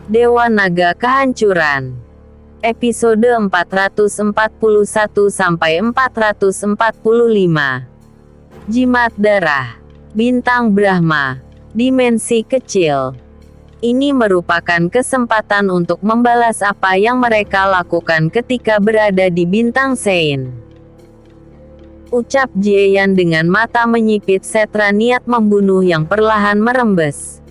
Dewa Naga Kehancuran. Episode 441-445. Jimat Darah. Bintang Brahma. Dimensi kecil. Ini merupakan kesempatan untuk membalas apa yang mereka lakukan ketika berada di Bintang Sein. Ucap Jieyan dengan mata menyipit setra niat membunuh yang perlahan merembes.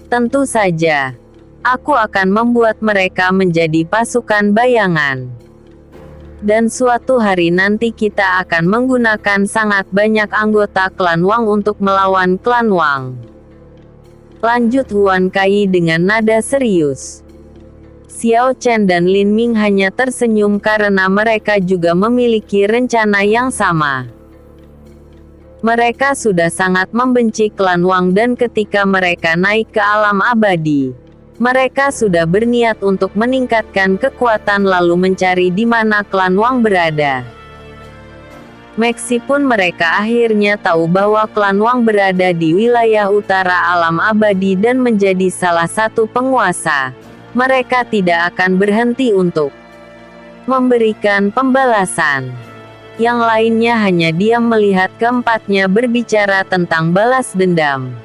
Tentu saja, aku akan membuat mereka menjadi pasukan bayangan. Dan suatu hari nanti kita akan menggunakan sangat banyak anggota klan Wang untuk melawan klan Wang. Lanjut Huan Kai dengan nada serius. Xiao Chen dan Lin Ming hanya tersenyum karena mereka juga memiliki rencana yang sama. Mereka sudah sangat membenci klan Wang dan ketika mereka naik ke alam abadi, mereka sudah berniat untuk meningkatkan kekuatan lalu mencari di mana klan Wang berada. Meskipun mereka akhirnya tahu bahwa klan Wang berada di wilayah utara alam abadi dan menjadi salah satu penguasa, mereka tidak akan berhenti untuk memberikan pembalasan. Yang lainnya hanya diam melihat keempatnya berbicara tentang balas dendam.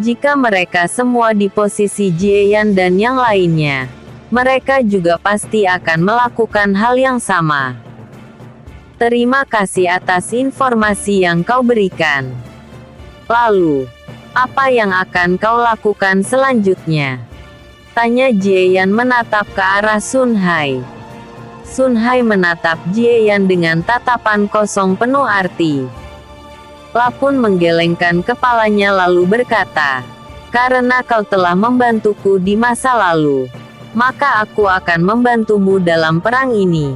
Jika mereka semua di posisi Jieyan dan yang lainnya, mereka juga pasti akan melakukan hal yang sama. Terima kasih atas informasi yang kau berikan. Lalu, apa yang akan kau lakukan selanjutnya? Tanya Jieyan menatap ke arah Sun Hai. Sun Hai menatap Jieyan dengan tatapan kosong penuh arti. Lapun menggelengkan kepalanya lalu berkata, "Karena kau telah membantuku di masa lalu, maka aku akan membantumu dalam perang ini.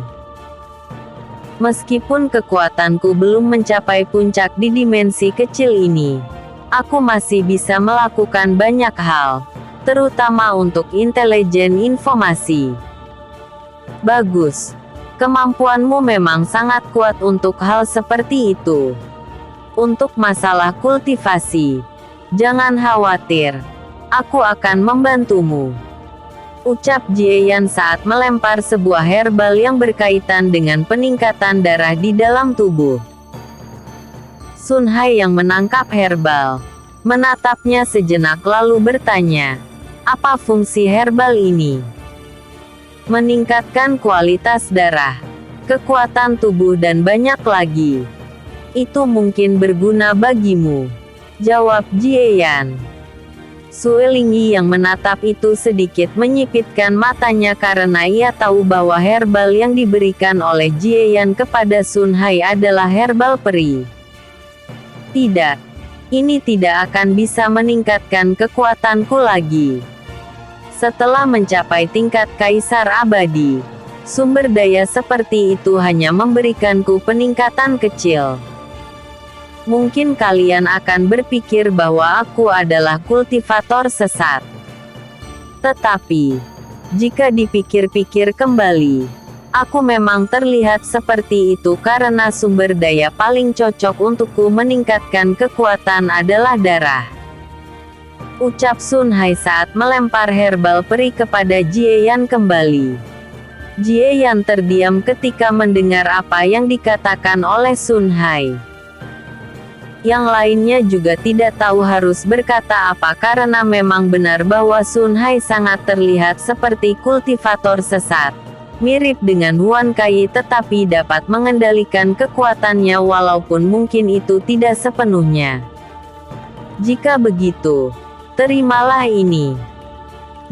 Meskipun kekuatanku belum mencapai puncak di dimensi kecil ini, aku masih bisa melakukan banyak hal, terutama untuk intelijen informasi." Bagus. Kemampuanmu memang sangat kuat untuk hal seperti itu. Untuk masalah kultivasi, jangan khawatir. Aku akan membantumu. Ucap Jieyan saat melempar sebuah herbal yang berkaitan dengan peningkatan darah di dalam tubuh. Sun Hai yang menangkap herbal, menatapnya sejenak lalu bertanya, "Apa fungsi herbal ini?" "Meningkatkan kualitas darah, kekuatan tubuh dan banyak lagi. Itu mungkin berguna bagimu," jawab Jieyan. Suelingi yang menatap itu sedikit menyipitkan matanya karena ia tahu bahwa herbal yang diberikan oleh Jieyan kepada Sun Hai adalah herbal peri. "Tidak, ini tidak akan bisa meningkatkan kekuatanku lagi. Setelah mencapai tingkat kaisar abadi, sumber daya seperti itu hanya memberikanku peningkatan kecil. Mungkin kalian akan berpikir bahwa aku adalah kultivator sesat. Tetapi, jika dipikir-pikir kembali, aku memang terlihat seperti itu karena sumber daya paling cocok untukku meningkatkan kekuatan adalah darah," ucap Sun Hai saat melempar herbal peri kepada Jieyan kembali. Jieyan terdiam ketika mendengar apa yang dikatakan oleh Sun Hai. Yang lainnya juga tidak tahu harus berkata apa karena memang benar bahwa Sun Hai sangat terlihat seperti kultivator sesat, mirip dengan Huan Kai tetapi dapat mengendalikan kekuatannya walaupun mungkin itu tidak sepenuhnya. "Jika begitu, terimalah ini."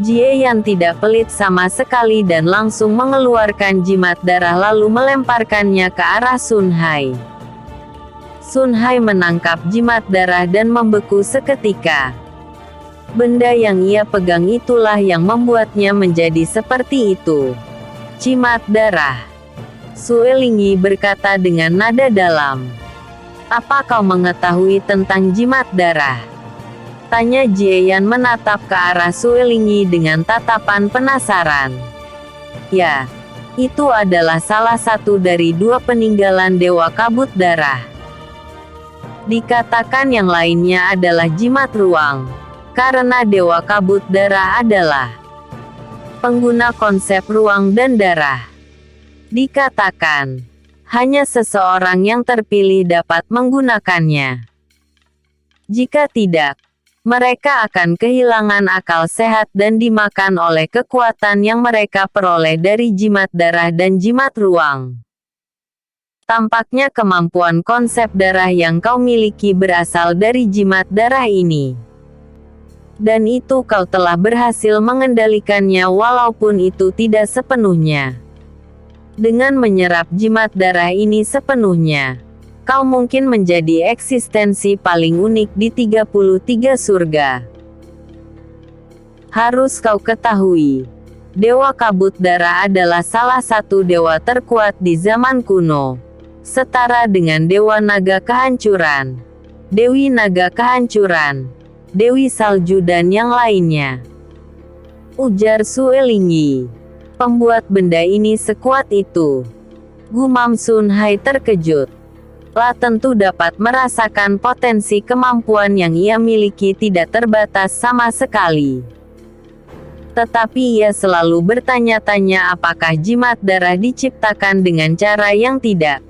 Jieyan tidak pelit sama sekali dan langsung mengeluarkan jimat darah lalu melemparkannya ke arah Sun Hai. Sun Hai menangkap jimat darah dan membeku seketika. Benda yang ia pegang itulah yang membuatnya menjadi seperti itu. "Jimat darah," Suelingi berkata dengan nada dalam. "Apa kau mengetahui tentang jimat darah?" Tanya Jieyan menatap ke arah Suelingi dengan tatapan penasaran. "Ya, itu adalah salah satu dari 2 peninggalan Dewa Kabut Darah. Dikatakan yang lainnya adalah jimat ruang. karena Dewa Kabut Darah adalah pengguna konsep ruang dan darah. Dikatakan, hanya seseorang yang terpilih dapat menggunakannya. Jika tidak, mereka akan kehilangan akal sehat dan dimakan oleh kekuatan yang mereka peroleh dari jimat darah dan jimat ruang. Tampaknya kemampuan konsep darah yang kau miliki berasal dari jimat darah ini. Dan itu kau telah berhasil mengendalikannya walaupun itu tidak sepenuhnya. Dengan menyerap jimat darah ini sepenuhnya, kau mungkin menjadi eksistensi paling unik di 33 surga. Harus kau ketahui, Dewa Kabut Darah adalah salah satu dewa terkuat di zaman kuno, setara dengan Dewa Naga Kehancuran, Dewi Naga Kehancuran, Dewi Salju dan yang lainnya. Ujar Suelingyi. Pembuat benda ini sekuat itu. Gumam Sun Hai terkejut. La tentu dapat merasakan potensi kemampuan yang ia miliki tidak terbatas sama sekali. Tetapi ia selalu bertanya-tanya apakah jimat darah diciptakan dengan cara yang tidak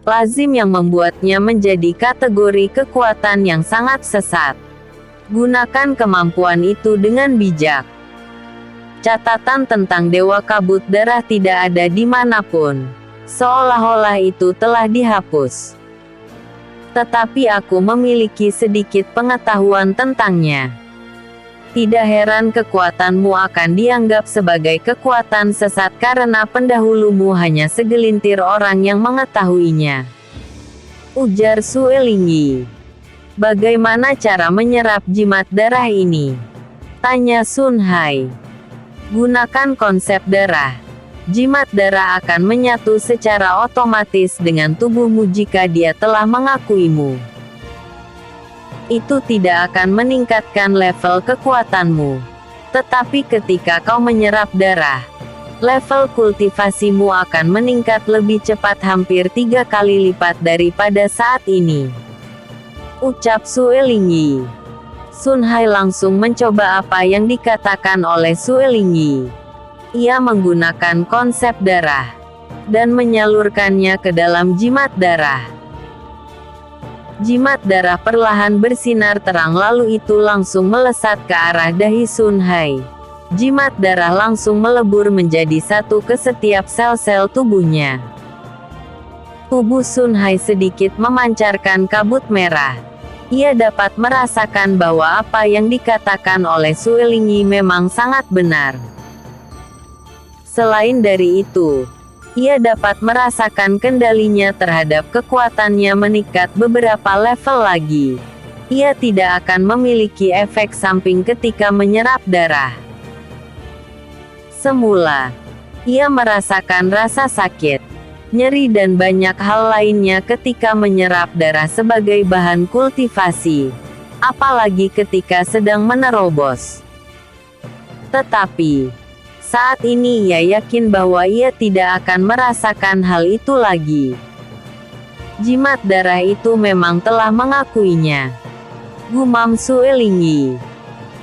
lazim yang membuatnya menjadi kategori kekuatan yang sangat sesat. Gunakan kemampuan itu dengan bijak. Catatan tentang Dewa Kabut Darah tidak ada dimanapun. Seolah-olah itu telah dihapus. Tetapi aku memiliki sedikit pengetahuan tentangnya. Tidak heran kekuatanmu akan dianggap sebagai kekuatan sesat karena pendahulumu hanya segelintir orang yang mengetahuinya. Ujar Suelingyi. Bagaimana cara menyerap jimat darah ini? Tanya Sun Hai. Gunakan konsep darah. Jimat darah akan menyatu secara otomatis dengan tubuhmu jika dia telah mengakuimu. Itu tidak akan meningkatkan level kekuatanmu. Tetapi ketika kau menyerap darah, level kultivasimu akan meningkat lebih cepat hampir 3 kali lipat daripada saat ini. Ucap Suelingyi. Sun Hai langsung mencoba apa yang dikatakan oleh Suelingyi. Ia menggunakan konsep darah dan menyalurkannya ke dalam jimat darah. Jimat darah perlahan bersinar terang lalu itu langsung melesat ke arah dahi Sun Hai. Jimat darah langsung melebur menjadi satu ke setiap sel-sel tubuhnya. Tubuh Sun Hai sedikit memancarkan kabut merah. Ia dapat merasakan bahwa apa yang dikatakan oleh Suelingyi memang sangat benar. Selain dari itu, ia dapat merasakan kendalinya terhadap kekuatannya meningkat beberapa level lagi. Ia tidak akan memiliki efek samping ketika menyerap darah. Semula, ia merasakan rasa sakit, nyeri dan banyak hal lainnya ketika menyerap darah sebagai bahan kultivasi, apalagi ketika sedang menerobos. Tetapi, saat ini ia yakin bahwa ia tidak akan merasakan hal itu lagi. Jimat darah itu memang telah mengakuinya. Gumam Suelingyi.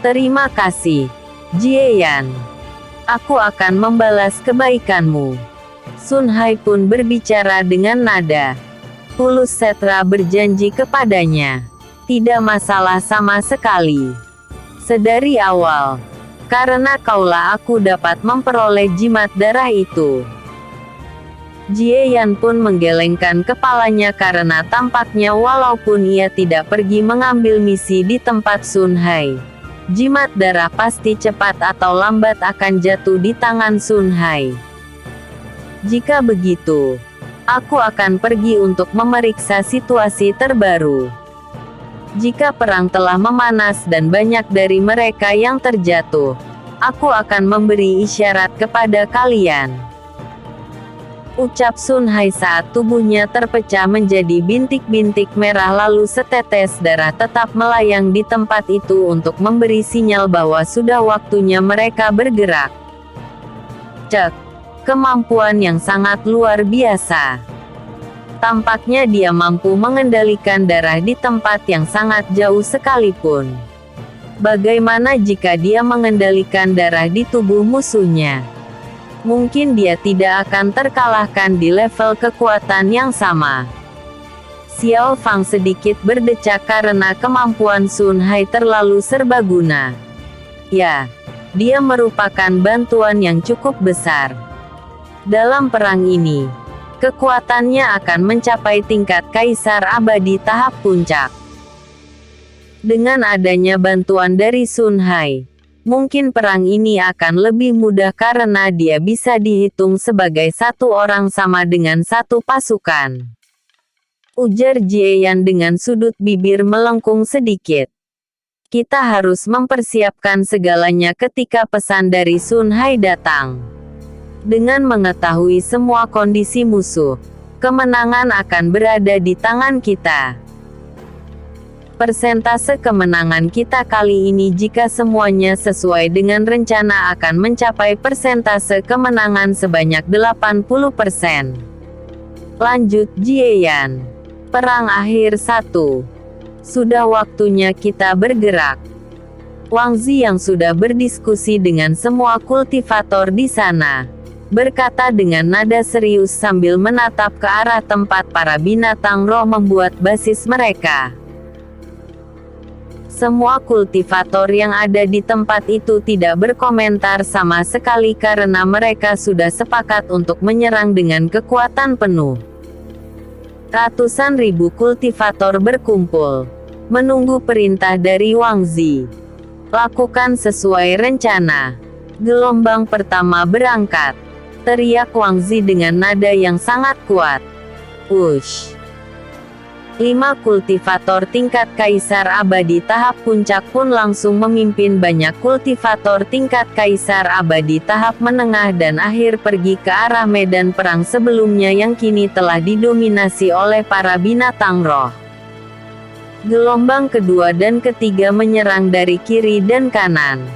Terima kasih, Jieyan. Aku akan membalas kebaikanmu. Sun Hai pun berbicara dengan nada tulus. Setra berjanji kepadanya. Tidak masalah sama sekali. Sedari awal, karena kaulah aku dapat memperoleh jimat darah itu. Jieyan pun menggelengkan kepalanya karena tampaknya walaupun ia tidak pergi mengambil misi di tempat Sun Hai, jimat darah pasti cepat atau lambat akan jatuh di tangan Sun Hai. Jika begitu, aku akan pergi untuk memeriksa situasi terbaru. Jika perang telah memanas dan banyak dari mereka yang terjatuh, aku akan memberi isyarat kepada kalian. Ucap Sun Hai saat tubuhnya terpecah menjadi bintik-bintik merah lalu setetes darah tetap melayang di tempat itu untuk memberi sinyal bahwa sudah waktunya mereka bergerak. Cek, kemampuan yang sangat luar biasa. Tampaknya dia mampu mengendalikan darah di tempat yang sangat jauh sekalipun. Bagaimana jika dia mengendalikan darah di tubuh musuhnya? Mungkin dia tidak akan terkalahkan di level kekuatan yang sama. Xiao Fang sedikit berdecak karena kemampuan Sun Hai terlalu serbaguna. Ya, dia merupakan bantuan yang cukup besar. Dalam perang ini, kekuatannya akan mencapai tingkat Kaisar Abadi tahap puncak. Dengan adanya bantuan dari Sun Hai, mungkin perang ini akan lebih mudah karena dia bisa dihitung sebagai satu orang sama dengan satu pasukan. Ujar Jieyan dengan sudut bibir melengkung sedikit. Kita harus mempersiapkan segalanya ketika pesan dari Sun Hai datang. Dengan mengetahui semua kondisi musuh, kemenangan akan berada di tangan kita. Persentase kemenangan kita kali ini jika semuanya sesuai dengan rencana akan mencapai persentase kemenangan sebanyak 80%. Lanjut Jieyan. Perang akhir 1. Sudah waktunya kita bergerak. Wang Zi yang sudah berdiskusi dengan semua kultivator di sana, berkata dengan nada serius sambil menatap ke arah tempat para binatang roh membuat basis mereka. Semua kultivator yang ada di tempat itu tidak berkomentar sama sekali karena mereka sudah sepakat untuk menyerang dengan kekuatan penuh. Ratusan ribu kultivator berkumpul, menunggu perintah dari Wang Zi. Lakukan sesuai rencana. Gelombang pertama berangkat. Teriak Wang Zi dengan nada yang sangat kuat. Wush! 5 kultivator tingkat Kaisar Abadi tahap puncak pun langsung memimpin banyak kultivator tingkat Kaisar Abadi tahap menengah dan akhir pergi ke arah medan perang sebelumnya yang kini telah didominasi oleh para binatang roh. Gelombang kedua dan ketiga menyerang dari kiri dan kanan.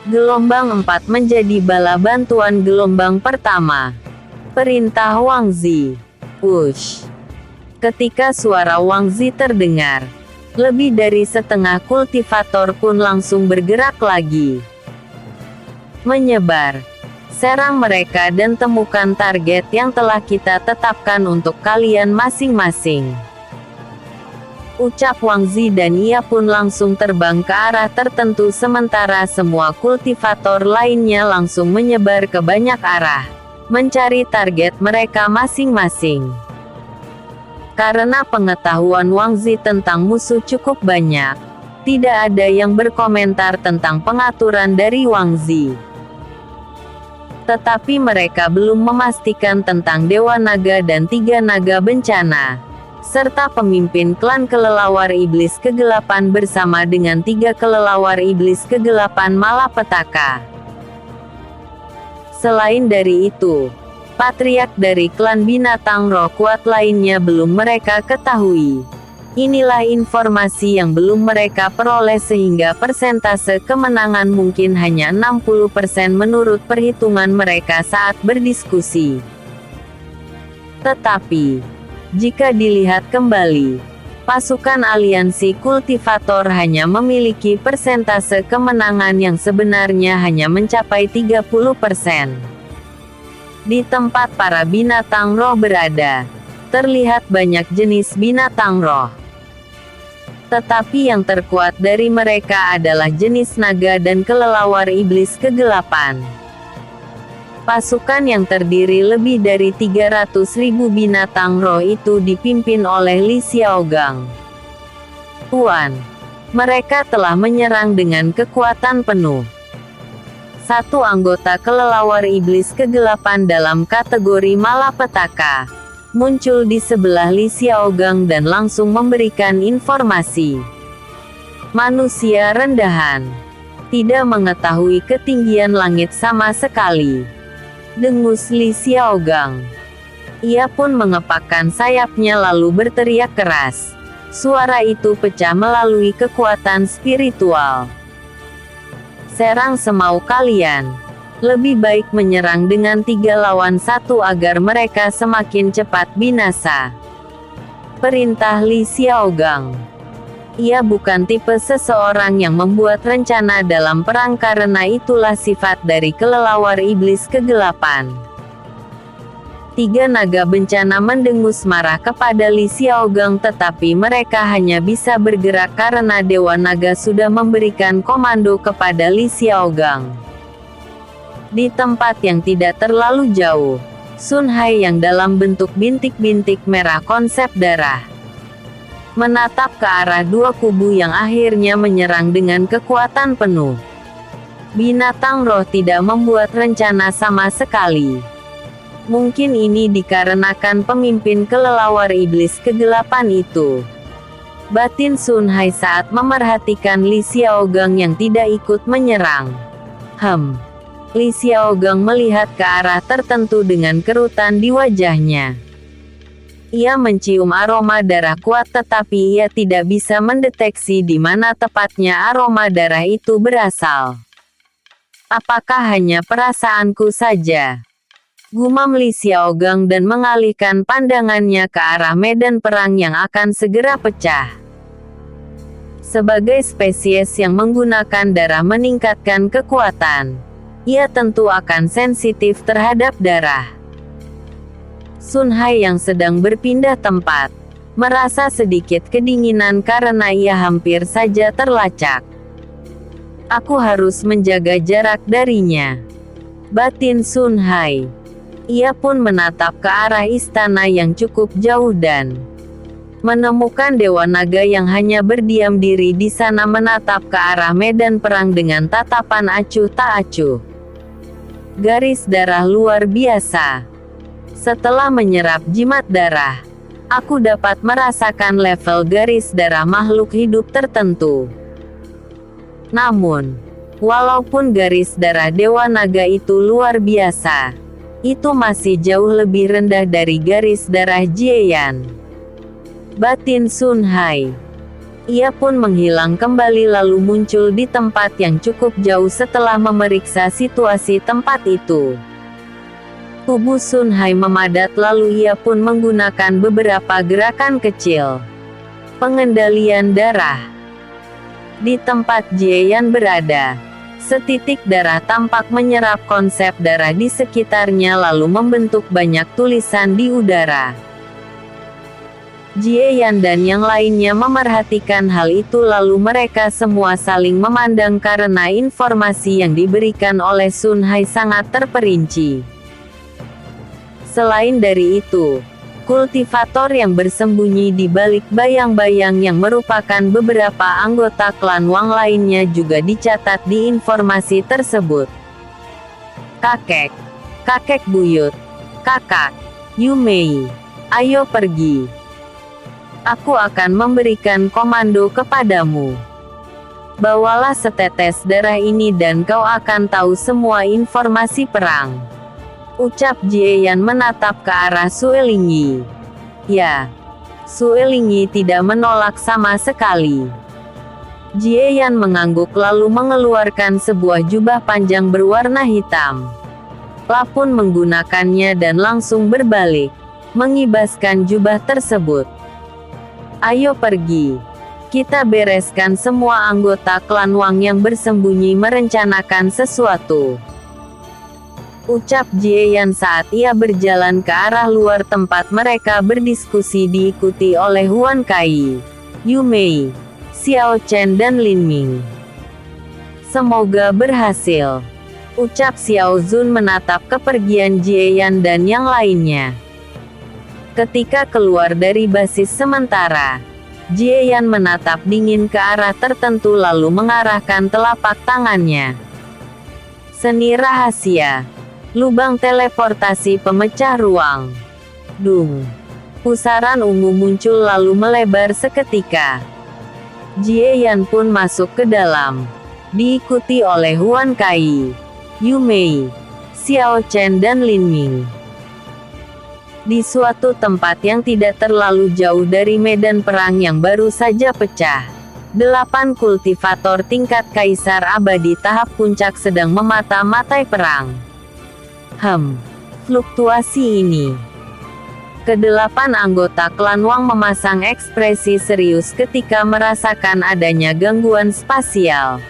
Gelombang 4 menjadi bala bantuan gelombang pertama. Perintah Wang Zi. Wush! Ketika suara Wang Zi terdengar, lebih dari setengah kultivator pun langsung bergerak lagi. Menyebar. Serang mereka dan temukan target yang telah kita tetapkan untuk kalian masing-masing. Ucap Wang Zi dan ia pun langsung terbang ke arah tertentu sementara semua kultivator lainnya langsung menyebar ke banyak arah, mencari target mereka masing-masing. Karena pengetahuan Wang Zi tentang musuh cukup banyak, tidak ada yang berkomentar tentang pengaturan dari Wang Zi. Tetapi mereka belum memastikan tentang Dewa Naga dan 3 Naga Bencana, serta pemimpin klan kelelawar iblis kegelapan bersama dengan 3 kelelawar iblis kegelapan malapetaka. Selain dari itu, patriark dari klan binatang roh kuat lainnya belum mereka ketahui. Inilah informasi yang belum mereka peroleh sehingga persentase kemenangan mungkin hanya 60% menurut perhitungan mereka saat berdiskusi. Tetapi, jika dilihat kembali, pasukan aliansi kultivator hanya memiliki persentase kemenangan yang sebenarnya hanya mencapai 30%. Di tempat para binatang roh berada, terlihat banyak jenis binatang roh. Tetapi yang terkuat dari mereka adalah jenis naga dan kelelawar iblis kegelapan. Pasukan yang terdiri lebih dari 300.000 binatang roh itu dipimpin oleh Li Xiaogang. Tuan, mereka telah menyerang dengan kekuatan penuh. Satu anggota kelelawar iblis kegelapan dalam kategori malapetaka muncul di sebelah Li Xiaogang dan langsung memberikan informasi. Manusia rendahan, tidak mengetahui ketinggian langit sama sekali, dengus Li Xiaogang. Ia pun mengepakkan sayapnya lalu berteriak keras. Suara itu pecah melalui kekuatan spiritual. Serang semau kalian. Lebih baik menyerang dengan 3 lawan 1 agar mereka semakin cepat binasa. Perintah Li Xiaogang. Ia bukan tipe seseorang yang membuat rencana dalam perang karena itulah sifat dari kelelawar iblis kegelapan. Tiga naga bencana mendengus marah kepada Li Xiaogang, tetapi mereka hanya bisa bergerak karena Dewa Naga sudah memberikan komando kepada Li Xiaogang. Di tempat yang tidak terlalu jauh, Sun Hai yang dalam bentuk bintik-bintik merah konsep darah menatap ke arah dua kubu yang akhirnya menyerang dengan kekuatan penuh. Binatang roh tidak membuat rencana sama sekali. Mungkin ini dikarenakan pemimpin kelelawar iblis kegelapan itu. Batin Sun Hai saat memerhatikan Li Xiaogang yang tidak ikut menyerang. Li Xiaogang melihat ke arah tertentu dengan kerutan di wajahnya. Ia mencium aroma darah kuat, tetapi ia tidak bisa mendeteksi di mana tepatnya aroma darah itu berasal. Apakah hanya perasaanku saja? Gumam Li Xiaogang dan mengalihkan pandangannya ke arah medan perang yang akan segera pecah. Sebagai spesies yang menggunakan darah meningkatkan kekuatan, ia tentu akan sensitif terhadap darah. Sun Hai yang sedang berpindah tempat, merasa sedikit kedinginan karena ia hampir saja terlacak. Aku harus menjaga jarak darinya, batin Sun Hai. Ia pun menatap ke arah istana yang cukup jauh dan menemukan Dewa Naga yang hanya berdiam diri di sana menatap ke arah medan perang dengan tatapan acuh tak acuh. Garis darah luar biasa. Setelah menyerap jimat darah, aku dapat merasakan level garis darah makhluk hidup tertentu. Namun, walaupun garis darah Dewa Naga itu luar biasa, itu masih jauh lebih rendah dari garis darah Jieyan, batin Sun Hai. Ia pun menghilang kembali lalu muncul di tempat yang cukup jauh setelah memeriksa situasi tempat itu. Tubuh Sun Hai memadat lalu ia pun menggunakan beberapa gerakan kecil pengendalian darah. Di tempat Jieyan berada, setitik darah tampak menyerap konsep darah di sekitarnya lalu membentuk banyak tulisan di udara. Jieyan dan yang lainnya memerhatikan hal itu lalu mereka semua saling memandang karena informasi yang diberikan oleh Sun Hai sangat terperinci. Selain dari itu, kultivator yang bersembunyi di balik bayang-bayang yang merupakan beberapa anggota klan Wang lainnya juga dicatat di informasi tersebut. Kakek buyut, kakak, Yu Mei, ayo pergi. Aku akan memberikan komando kepadamu. Bawalah setetes darah ini dan kau akan tahu semua informasi perang. Ucap Jieyan menatap ke arah Suelingyi. Ya, Suelingyi tidak menolak sama sekali. Jieyan mengangguk lalu mengeluarkan sebuah jubah panjang berwarna hitam. Lapun menggunakannya dan langsung berbalik, mengibaskan jubah tersebut. Ayo pergi. Kita bereskan semua anggota klan Wang yang bersembunyi merencanakan sesuatu. Ucap Jieyan saat ia berjalan ke arah luar tempat mereka berdiskusi diikuti oleh Huan Kai, Yu Mei, Xiao Chen dan Lin Ming. Semoga berhasil. Ucap Xiao Zun menatap kepergian Jieyan dan yang lainnya. Ketika keluar dari basis sementara, Jieyan menatap dingin ke arah tertentu lalu mengarahkan telapak tangannya. Seni rahasia. Lubang teleportasi pemecah ruang. Dung. Pusaran ungu muncul lalu melebar seketika. Jieyan pun masuk ke dalam, diikuti oleh Huan Kai, Yu Mei, Xiao Chen dan Lin Ming. Di suatu tempat yang tidak terlalu jauh dari medan perang yang baru saja pecah, 8 kultivator tingkat kaisar abadi tahap puncak sedang memata-matai perang. Fluktuasi ini. Kedelapan anggota klan Wang memasang ekspresi serius ketika merasakan adanya gangguan spasial.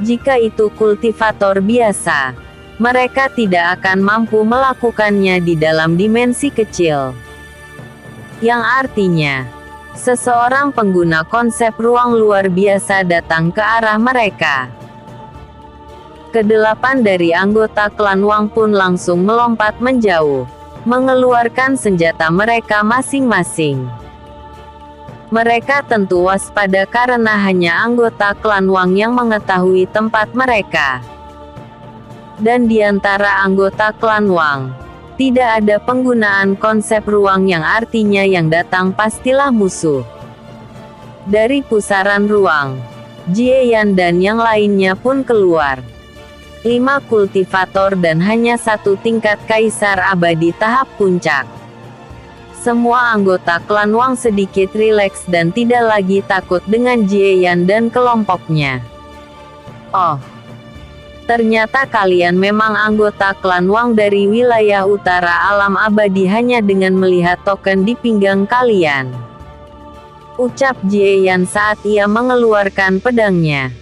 Jika itu kultivator biasa, mereka tidak akan mampu melakukannya di dalam dimensi kecil. Yang artinya, seseorang pengguna konsep ruang luar biasa datang ke arah mereka. Kedelapan dari anggota klan Wang pun langsung melompat menjauh, mengeluarkan senjata mereka masing-masing. Mereka tentu waspada karena hanya anggota klan Wang yang mengetahui tempat mereka. Dan di antara anggota klan Wang, tidak ada penggunaan konsep ruang yang artinya yang datang pastilah musuh. Dari pusaran ruang, Jie Yan dan yang lainnya pun keluar. 5 kultivator dan hanya 1 tingkat kaisar abadi tahap puncak. Semua anggota klan Wang sedikit rileks dan tidak lagi takut dengan Jie Yan dan kelompoknya. Oh, ternyata kalian memang anggota klan Wang dari wilayah utara alam abadi hanya dengan melihat token di pinggang kalian. Ucap Jie Yan saat ia mengeluarkan pedangnya.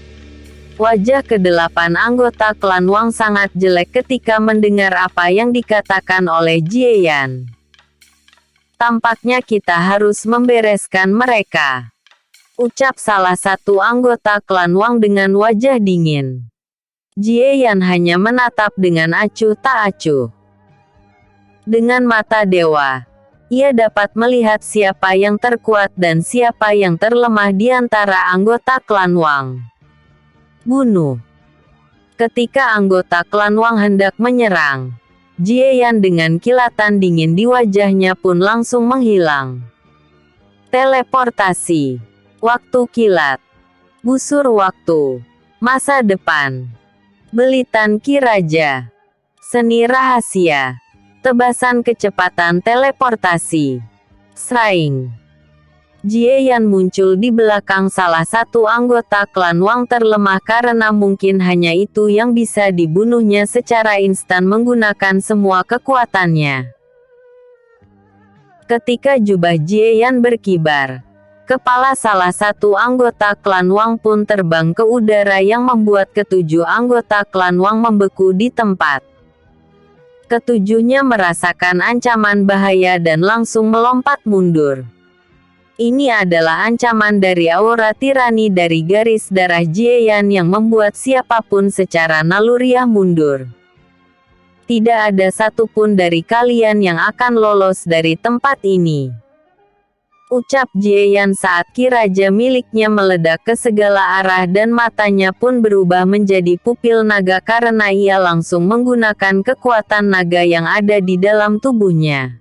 Wajah kedelapan anggota klan Wang sangat jelek ketika mendengar apa yang dikatakan oleh Jie Yan. Tampaknya kita harus membereskan mereka. Ucap salah satu anggota klan Wang dengan wajah dingin. Jie Yan hanya menatap dengan acuh tak acuh. Dengan mata dewa, ia dapat melihat siapa yang terkuat dan siapa yang terlemah di antara anggota klan Wang. Bunuh. Ketika anggota klan Wang hendak menyerang, Jie Yan dengan kilatan dingin di wajahnya pun langsung menghilang. Teleportasi. Waktu kilat. Busur waktu. Masa depan. Belitan Ki Raja. Seni rahasia. Tebasan kecepatan teleportasi. Sraing. Jie Yan muncul di belakang salah satu anggota klan Wang terlemah karena mungkin hanya itu yang bisa dibunuhnya secara instan menggunakan semua kekuatannya. Ketika jubah Jie Yan berkibar, kepala salah satu anggota klan Wang pun terbang ke udara yang membuat ketujuh anggota klan Wang membeku di tempat. Ketujuhnya merasakan ancaman bahaya dan langsung melompat mundur. Ini adalah ancaman dari aura tirani dari garis darah Jie Yan yang membuat siapapun secara naluriah mundur. Tidak ada satupun dari kalian yang akan lolos dari tempat ini. Ucap Jie Yan saat Ki Raja miliknya meledak ke segala arah dan matanya pun berubah menjadi pupil naga karena ia langsung menggunakan kekuatan naga yang ada di dalam tubuhnya.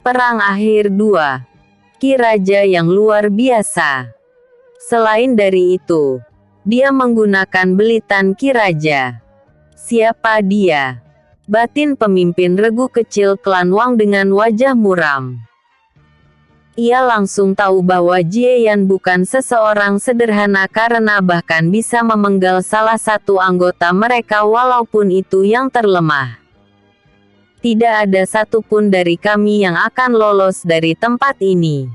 Perang Akhir 2. Ki Raja yang luar biasa. Selain dari itu, dia menggunakan belitan Ki Raja. Siapa dia? Batin pemimpin regu kecil klan Wang dengan wajah muram. Ia langsung tahu bahwa Jie Yan bukan seseorang sederhana karena bahkan bisa memenggal salah satu anggota mereka walaupun itu yang terlemah. Tidak ada satupun dari kami yang akan lolos dari tempat ini.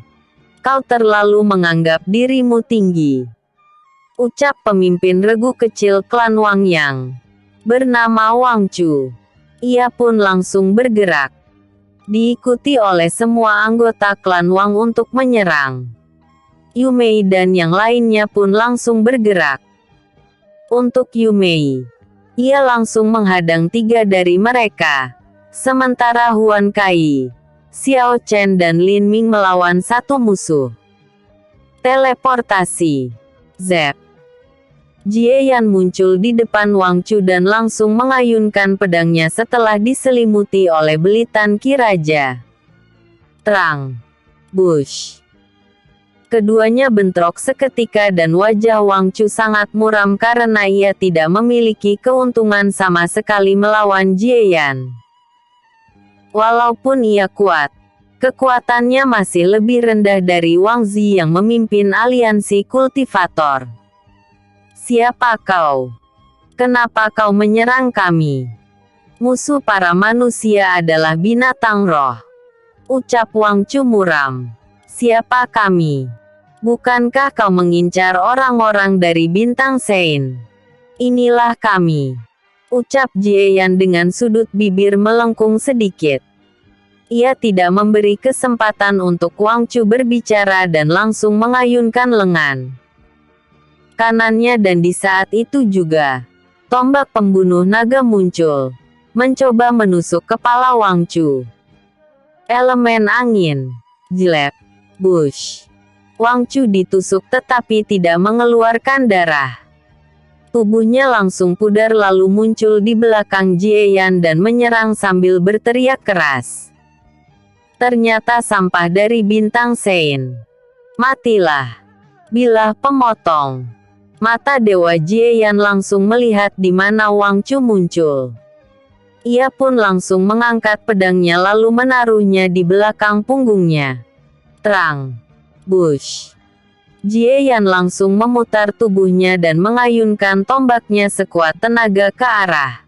Kau terlalu menganggap dirimu tinggi. Ucap pemimpin regu kecil klan Wang yang bernama Wang Chu. Ia pun langsung bergerak. Diikuti oleh semua anggota klan Wang untuk menyerang. Yu Mei dan yang lainnya pun langsung bergerak. Untuk Yu Mei, ia langsung menghadang 3 dari mereka. Sementara Huan Kai, Xiao Chen dan Lin Ming melawan 1 musuh. Teleportasi. Zep. Jie Yan muncul di depan Wang Chu dan langsung mengayunkan pedangnya setelah diselimuti oleh belitan Ki Raja. Terang. Bush. Keduanya bentrok seketika dan wajah Wang Chu sangat muram karena ia tidak memiliki keuntungan sama sekali melawan Jie Yan. Walaupun ia kuat, kekuatannya masih lebih rendah dari Wang Zi yang memimpin aliansi kultivator. Siapa kau? Kenapa kau menyerang kami? Musuh para manusia adalah binatang roh. Ucap Wang Chu muram. Siapa kami? Bukankah kau mengincar orang-orang dari Bintang Sein? Inilah kami. Ucap Jie Yan dengan sudut bibir melengkung sedikit. Ia tidak memberi kesempatan untuk Wang Chu berbicara dan langsung mengayunkan lengan kanannya, dan di saat itu juga tombak pembunuh naga muncul, mencoba menusuk kepala Wang Chu. Elemen angin, jelek, bush. Wang Chu ditusuk tetapi tidak mengeluarkan darah. Tubuhnya langsung pudar lalu muncul di belakang Jie Yan dan menyerang sambil berteriak keras. Ternyata sampah dari Bintang Sein. Matilah. Bilah pemotong. Mata Dewa Jie Yan langsung melihat di mana Wang Chu muncul. Ia pun langsung mengangkat pedangnya lalu menaruhnya di belakang punggungnya. Terang. Bush. Jie Yan langsung memutar tubuhnya dan mengayunkan tombaknya sekuat tenaga ke arah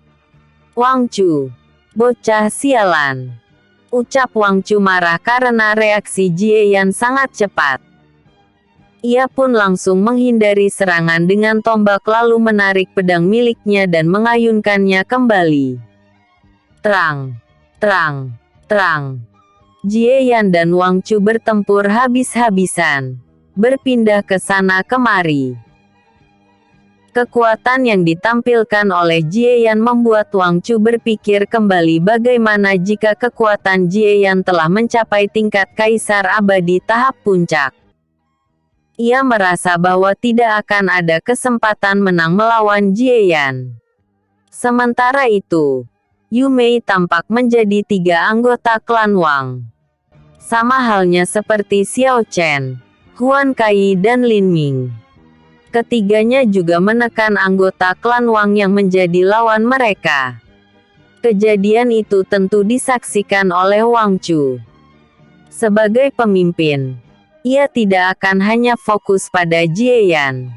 Wang Chu. Bocah sialan. Ucap Wang Chu marah karena reaksi Jie Yan sangat cepat. Ia pun langsung menghindari serangan dengan tombak lalu menarik pedang miliknya dan mengayunkannya kembali. Terang. Terang. Terang. Jie Yan dan Wang Chu bertempur habis-habisan, berpindah ke sana kemari. Kekuatan yang ditampilkan oleh Jie Yan membuat Wang Chu berpikir kembali bagaimana jika kekuatan Jie Yan telah mencapai tingkat Kaisar Abadi tahap puncak. Ia merasa bahwa tidak akan ada kesempatan menang melawan Jie Yan. Sementara itu, Yu Mei tampak menjadi 3 anggota klan Wang. Sama halnya seperti Xiao Chen, Huan Kai dan Lin Ming. Ketiganya juga menekan anggota klan Wang yang menjadi lawan mereka. Kejadian itu tentu disaksikan oleh Wang Chu. Sebagai pemimpin, ia tidak akan hanya fokus pada Jie Yan.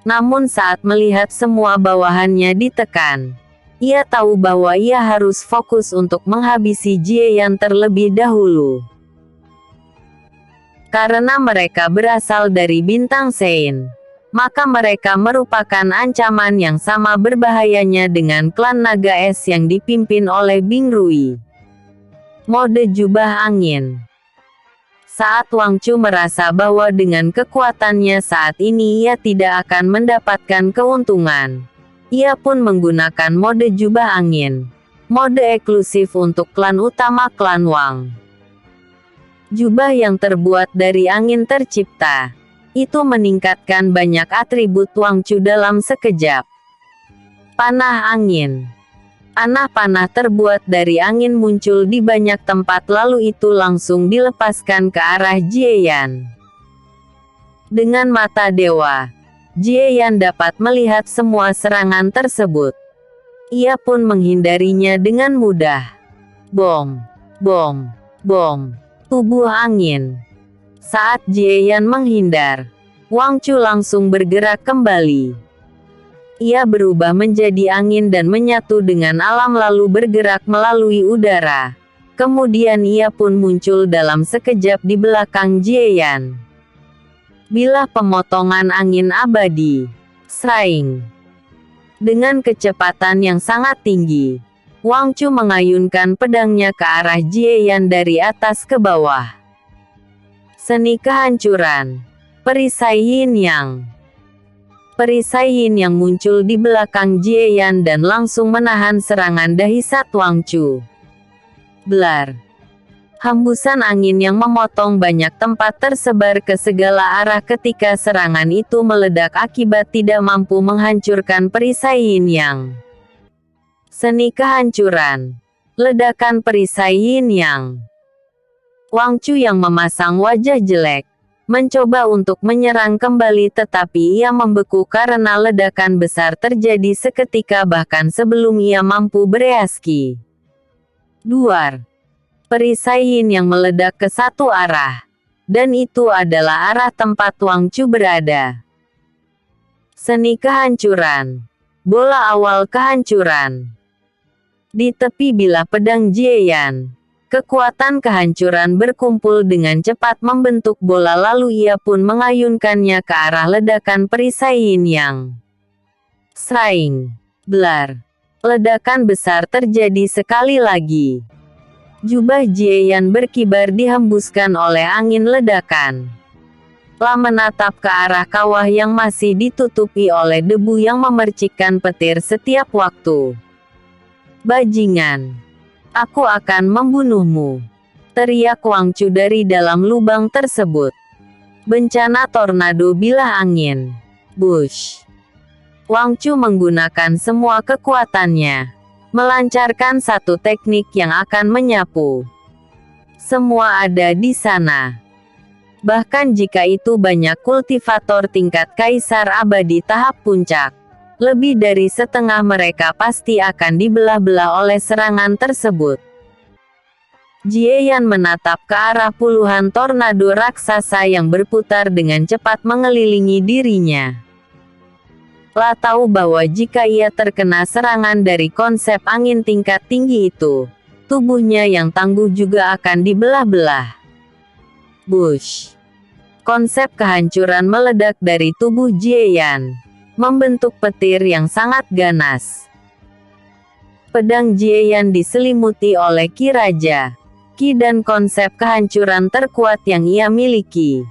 Namun saat melihat semua bawahannya ditekan, ia tahu bahwa ia harus fokus untuk menghabisi Jie Yan terlebih dahulu. Karena mereka berasal dari Bintang Sein, maka mereka merupakan ancaman yang sama berbahayanya dengan klan Naga Es yang dipimpin oleh Bing Rui. Mode jubah angin. Saat Wang Chu merasa bahwa dengan kekuatannya saat ini ia tidak akan mendapatkan keuntungan, ia pun menggunakan mode jubah angin, mode eksklusif untuk klan utama klan Wang. Jubah yang terbuat dari angin tercipta, itu meningkatkan banyak atribut Wang Chu dalam sekejap. Panah angin. Panah panah terbuat dari angin muncul di banyak tempat lalu itu langsung dilepaskan ke arah Jie Yan. Dengan mata dewa, Jie Yan dapat melihat semua serangan tersebut. Ia pun menghindarinya dengan mudah. Bom, bom, bom. Tubuh angin. Saat Jie Yan menghindar, Wang Chu langsung bergerak kembali. Ia berubah menjadi angin dan menyatu dengan alam lalu bergerak melalui udara. Kemudian ia pun muncul dalam sekejap di belakang Jie Yan. Bilah pemotongan angin abadi. Sraing. Dengan kecepatan yang sangat tinggi, Wang Chu mengayunkan pedangnya ke arah Jie Yan dari atas ke bawah. Seni kehancuran. Perisai Yin Yang. Perisai Yin yang muncul di belakang Jie Yan dan langsung menahan serangan dahsyat Wang Chu. Blar. Hembusan angin yang memotong banyak tempat tersebar ke segala arah ketika serangan itu meledak akibat tidak mampu menghancurkan perisai Yin Yang. Seni kehancuran. Ledakan perisai Yin Yang. Wang Chu yang memasang wajah jelek, mencoba untuk menyerang kembali tetapi ia membeku karena ledakan besar terjadi seketika bahkan sebelum ia mampu bereaksi. Duar. Perisai Yin yang meledak ke satu arah. Dan itu adalah arah tempat Wang Chu berada. Seni kehancuran. Bola awal kehancuran. Di tepi bilah pedang Jie Yan. Kekuatan kehancuran berkumpul dengan cepat membentuk bola lalu ia pun mengayunkannya ke arah ledakan perisai Yin Yang. Sraing. Blar. Ledakan besar terjadi sekali lagi. Jubah Jieyan berkibar dihembuskan oleh angin ledakan. La menatap ke arah kawah yang masih ditutupi oleh debu yang memercikkan petir setiap waktu. Bajingan. Aku akan membunuhmu. Teriak Wang Chu dari dalam lubang tersebut. Bencana tornado bilah angin. Bush. Wang Chu menggunakan semua kekuatannya. Melancarkan satu teknik yang akan menyapu. Semua ada di sana. Bahkan jika itu banyak kultivator tingkat kaisar abadi tahap puncak. Lebih dari setengah mereka pasti akan dibelah-belah oleh serangan tersebut. Jieyan menatap ke arah puluhan tornado raksasa yang berputar dengan cepat mengelilingi dirinya. La tahu bahwa jika ia terkena serangan dari konsep angin tingkat tinggi itu, tubuhnya yang tangguh juga akan dibelah-belah. Bush. Konsep kehancuran meledak dari tubuh Jieyan. Membentuk petir yang sangat ganas. Pedang Jieyan diselimuti oleh Ki Raja, Ki dan konsep kehancuran terkuat yang ia miliki.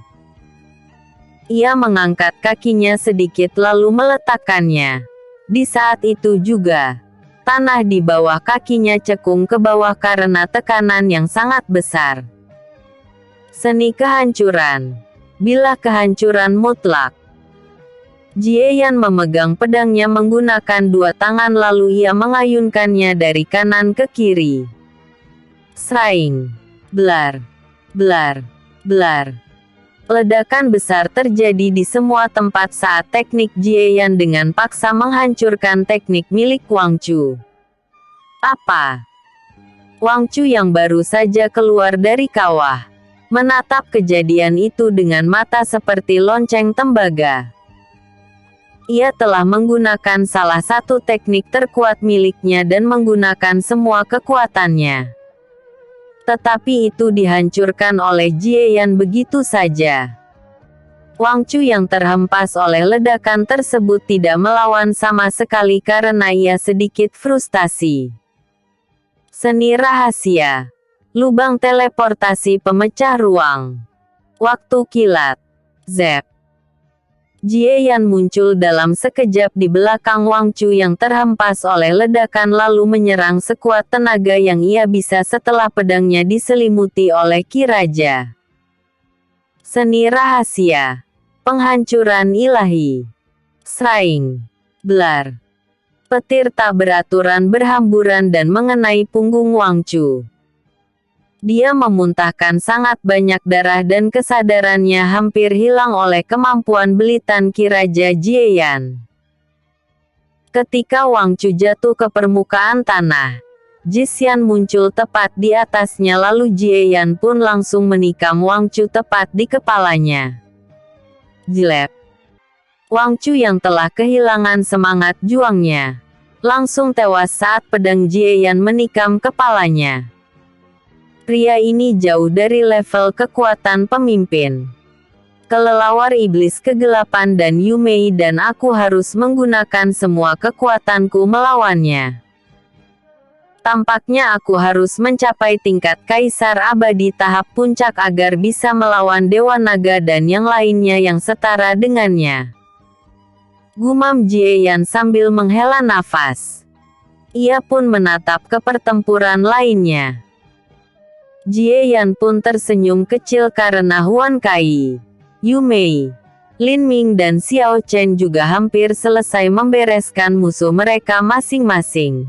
Ia mengangkat kakinya sedikit lalu meletakkannya. Di saat itu juga, tanah di bawah kakinya cekung ke bawah karena tekanan yang sangat besar. Seni kehancuran. Bilah kehancuran mutlak. Jieyan memegang pedangnya menggunakan dua tangan lalu ia mengayunkannya dari kanan ke kiri. Sraing. Blar. Blar. Blar. Ledakan besar terjadi di semua tempat saat teknik Jieyan dengan paksa menghancurkan teknik milik Wang Chu. Apa? Wang Chu yang baru saja keluar dari kawah, menatap kejadian itu dengan mata seperti lonceng tembaga. Ia telah menggunakan salah satu teknik terkuat miliknya dan menggunakan semua kekuatannya. Tetapi itu dihancurkan oleh Jieyan begitu saja. Wang Chu yang terhempas oleh ledakan tersebut tidak melawan sama sekali karena ia sedikit frustasi. Seni rahasia. Lubang teleportasi pemecah ruang. Waktu kilat. Zep. Jieyan muncul dalam sekejap di belakang Wang Chu yang terhempas oleh ledakan lalu menyerang sekuat tenaga yang ia bisa setelah pedangnya diselimuti oleh Ki Raja. Seni rahasia. Penghancuran ilahi. Sraing. Blar. Petir tak beraturan berhamburan dan mengenai punggung Wang Chu. Dia memuntahkan sangat banyak darah dan kesadarannya hampir hilang oleh kemampuan belitan Ki Raja Jieyan. Ketika Wang Chu jatuh ke permukaan tanah, Jisyan muncul tepat di atasnya lalu Jieyan pun langsung menikam Wang Chu tepat di kepalanya. Jelek. Wang Chu yang telah kehilangan semangat juangnya, langsung tewas saat pedang Jieyan menikam kepalanya. Pria ini jauh dari level kekuatan pemimpin. Kelelawar iblis kegelapan dan Yumei dan aku harus menggunakan semua kekuatanku melawannya. Tampaknya aku harus mencapai tingkat kaisar abadi tahap puncak agar bisa melawan Dewa Naga dan yang lainnya yang setara dengannya. Gumam Jieyan sambil menghela nafas. Ia pun menatap ke pertempuran lainnya. Jieyan pun tersenyum kecil karena Huan Kai, Yumei, Lin Ming dan Xiao Chen juga hampir selesai membereskan musuh mereka masing-masing.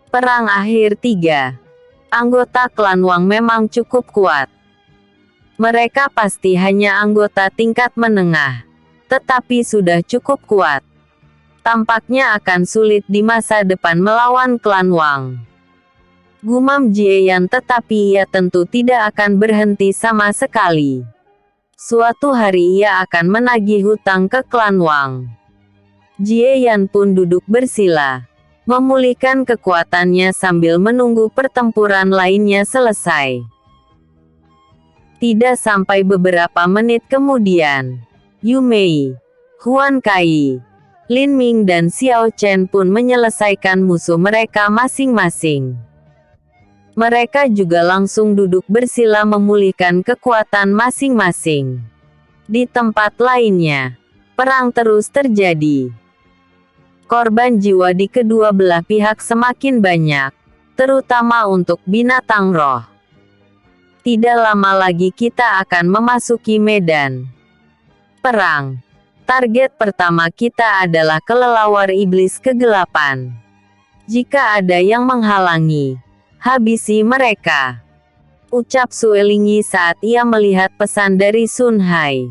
Perang akhir 3. Anggota klan Wang memang cukup kuat. Mereka pasti hanya anggota tingkat menengah, tetapi sudah cukup kuat. Tampaknya akan sulit di masa depan melawan klan Wang. Gumam Jieyan tetapi ia tentu tidak akan berhenti sama sekali. Suatu hari ia akan menagih hutang ke klan Wang. Jieyan pun duduk bersila, memulihkan kekuatannya sambil menunggu pertempuran lainnya selesai. Tidak sampai beberapa menit kemudian, Yu Mei, Huan Kai, Lin Ming dan Xiao Chen pun menyelesaikan musuh mereka masing-masing. Mereka juga langsung duduk bersila memulihkan kekuatan masing-masing. Di tempat lainnya, perang terus terjadi. Korban jiwa di kedua belah pihak semakin banyak, terutama untuk binatang roh. Tidak lama lagi kita akan memasuki medan perang. Target pertama kita adalah kelelawar iblis kegelapan. Jika ada yang menghalangi, habisi mereka, ucap Suelingi saat ia melihat pesan dari Sun Hai.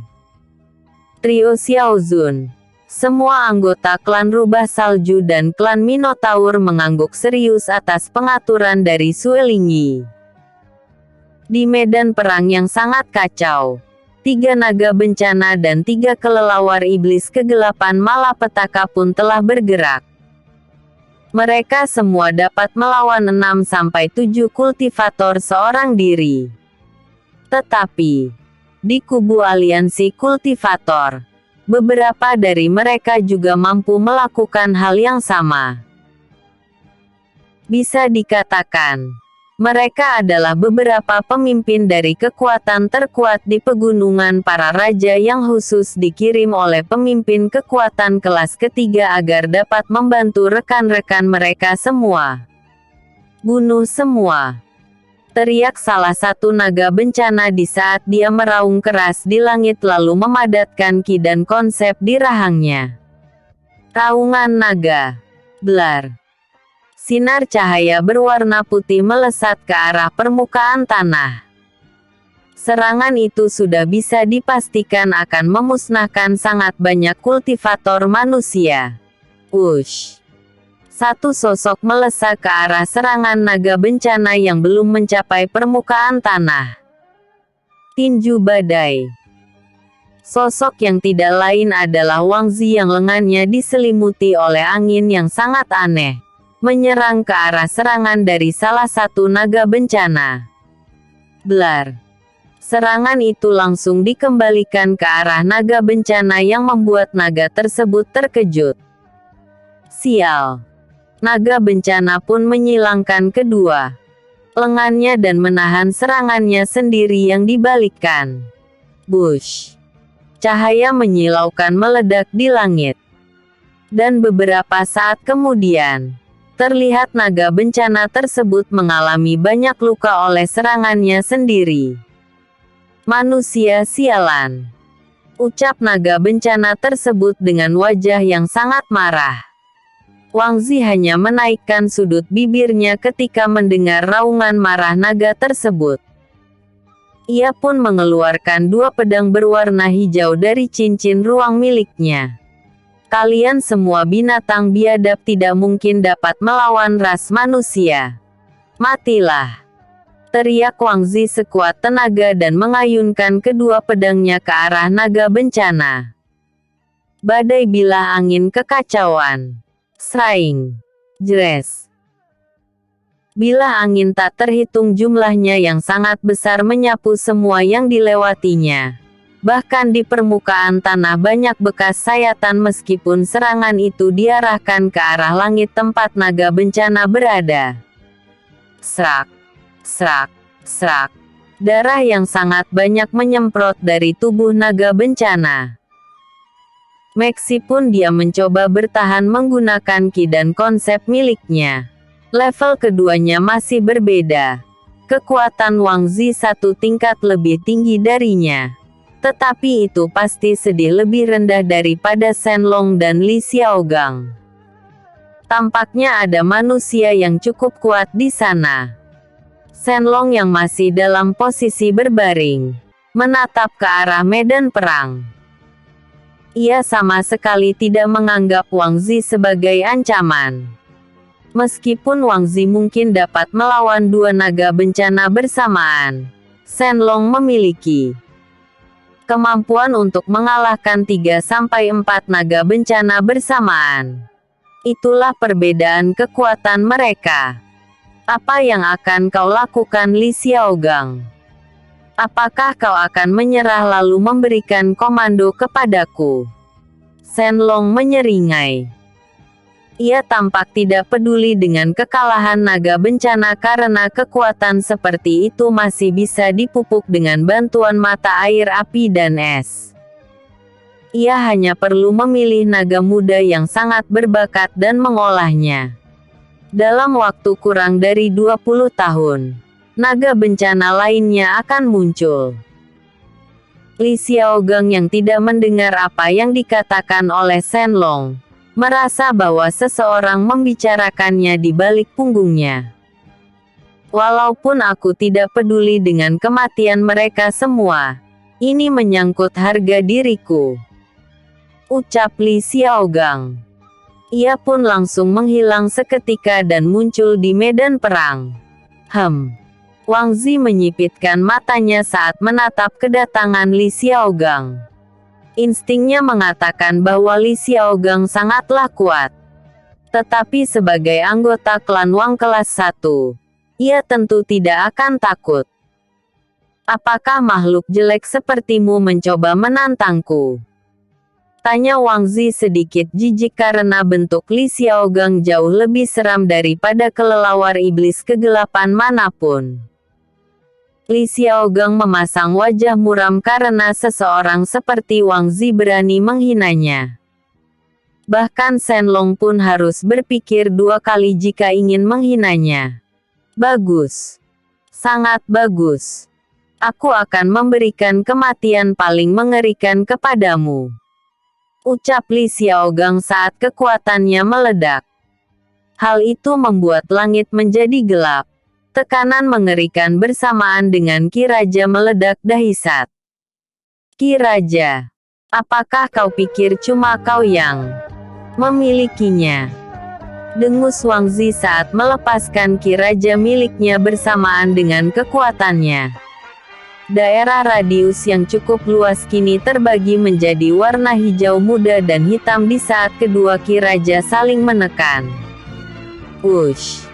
Trio Xiaozun, semua anggota klan Rubah Salju dan klan Minotaur mengangguk serius atas pengaturan dari Suelingi. Di medan perang yang sangat kacau, 3 naga bencana dan 3 kelelawar iblis kegelapan malapetaka pun telah bergerak. Mereka semua dapat melawan 6-7 kultivator seorang diri. Tetapi, di kubu aliansi kultivator, beberapa dari mereka juga mampu melakukan hal yang sama. Bisa dikatakan, mereka adalah beberapa pemimpin dari kekuatan terkuat di pegunungan para raja yang khusus dikirim oleh pemimpin kekuatan kelas ketiga agar dapat membantu rekan-rekan mereka semua. Bunuh semua! Teriak salah satu naga bencana di saat dia meraung keras di langit lalu memadatkan ki dan konsep di rahangnya. Raungan naga. Blar. Sinar cahaya berwarna putih melesat ke arah permukaan tanah. Serangan itu sudah bisa dipastikan akan memusnahkan sangat banyak kultivator manusia. Wush! Satu sosok melesat ke arah serangan naga bencana yang belum mencapai permukaan tanah. Tinju badai. Sosok yang tidak lain adalah Wang Zi yang lengannya diselimuti oleh angin yang sangat aneh, menyerang ke arah serangan dari salah satu naga bencana. Blar. Serangan itu langsung dikembalikan ke arah naga bencana yang membuat naga tersebut terkejut. Sial. Naga bencana pun menyilangkan kedua lengannya dan menahan serangannya sendiri yang dibalikkan. Bush. Cahaya menyilaukan meledak di langit. Dan beberapa saat kemudian, terlihat naga bencana tersebut mengalami banyak luka oleh serangannya sendiri. Manusia sialan, ucap naga bencana tersebut dengan wajah yang sangat marah. Wang Zi hanya menaikkan sudut bibirnya ketika mendengar raungan marah naga tersebut. Ia pun mengeluarkan 2 pedang berwarna hijau dari cincin ruang miliknya. Kalian semua binatang biadab tidak mungkin dapat melawan ras manusia. Matilah! Teriak Wang Zi sekuat tenaga dan mengayunkan kedua pedangnya ke arah naga bencana. Badai bilah angin kekacauan. Sraing. Jres. Bilah angin tak terhitung jumlahnya yang sangat besar menyapu semua yang dilewatinya. Bahkan di permukaan tanah banyak bekas sayatan meskipun serangan itu diarahkan ke arah langit tempat naga bencana berada. Srak. Srak. Srak. Darah yang sangat banyak menyemprot dari tubuh naga bencana. Meskipun dia mencoba bertahan menggunakan ki dan konsep miliknya, level keduanya masih berbeda. Kekuatan Wang Zi 1 tingkat lebih tinggi darinya. Tetapi itu pasti sedih lebih rendah daripada Shen Long dan Li Xiaogang. Tampaknya ada manusia yang cukup kuat di sana. Shen Long yang masih dalam posisi berbaring, menatap ke arah medan perang. Ia sama sekali tidak menganggap Wang Zi sebagai ancaman. Meskipun Wang Zi mungkin dapat melawan 2 naga bencana bersamaan, Shen Long memiliki kemampuan untuk mengalahkan 3-4 naga bencana bersamaan. Itulah perbedaan kekuatan mereka. Apa yang akan kau lakukan, Li Xiaogang? Apakah kau akan menyerah lalu memberikan komando kepadaku? Shen Long menyeringai. Ia tampak tidak peduli dengan kekalahan naga bencana karena kekuatan seperti itu masih bisa dipupuk dengan bantuan mata air api dan es. Ia hanya perlu memilih naga muda yang sangat berbakat dan mengolahnya. Dalam waktu kurang dari 20 tahun, naga bencana lainnya akan muncul. Li Xiaogang yang tidak mendengar apa yang dikatakan oleh Shen Long, merasa bahwa seseorang membicarakannya di balik punggungnya. Walaupun aku tidak peduli dengan kematian mereka semua, ini menyangkut harga diriku, ucap Li Xiaogang. Ia pun langsung menghilang seketika dan muncul di medan perang. Wang Zi menyipitkan matanya saat menatap kedatangan Li Xiaogang. Instingnya mengatakan bahwa Li Xiaogang sangatlah kuat. Tetapi sebagai anggota klan Wang kelas 1, ia tentu tidak akan takut. Apakah makhluk jelek sepertimu mencoba menantangku? Tanya Wang Zi sedikit jijik karena bentuk Li Xiaogang jauh lebih seram daripada kelelawar iblis kegelapan manapun. Li Xiaogang memasang wajah muram karena seseorang seperti Wang Zi berani menghinanya. Bahkan Shen Long pun harus berpikir 2 kali jika ingin menghinanya. Bagus. Sangat bagus. Aku akan memberikan kematian paling mengerikan kepadamu, ucap Li Xiaogang saat kekuatannya meledak. Hal itu membuat langit menjadi gelap. Tekanan mengerikan bersamaan dengan Ki Raja meledak dahsyat. Ki Raja, apakah kau pikir cuma kau yang memilikinya? Dengus Wang Zi saat melepaskan Ki Raja miliknya bersamaan dengan kekuatannya. Daerah radius yang cukup luas kini terbagi menjadi warna hijau muda dan hitam di saat kedua Ki Raja saling menekan. Wush!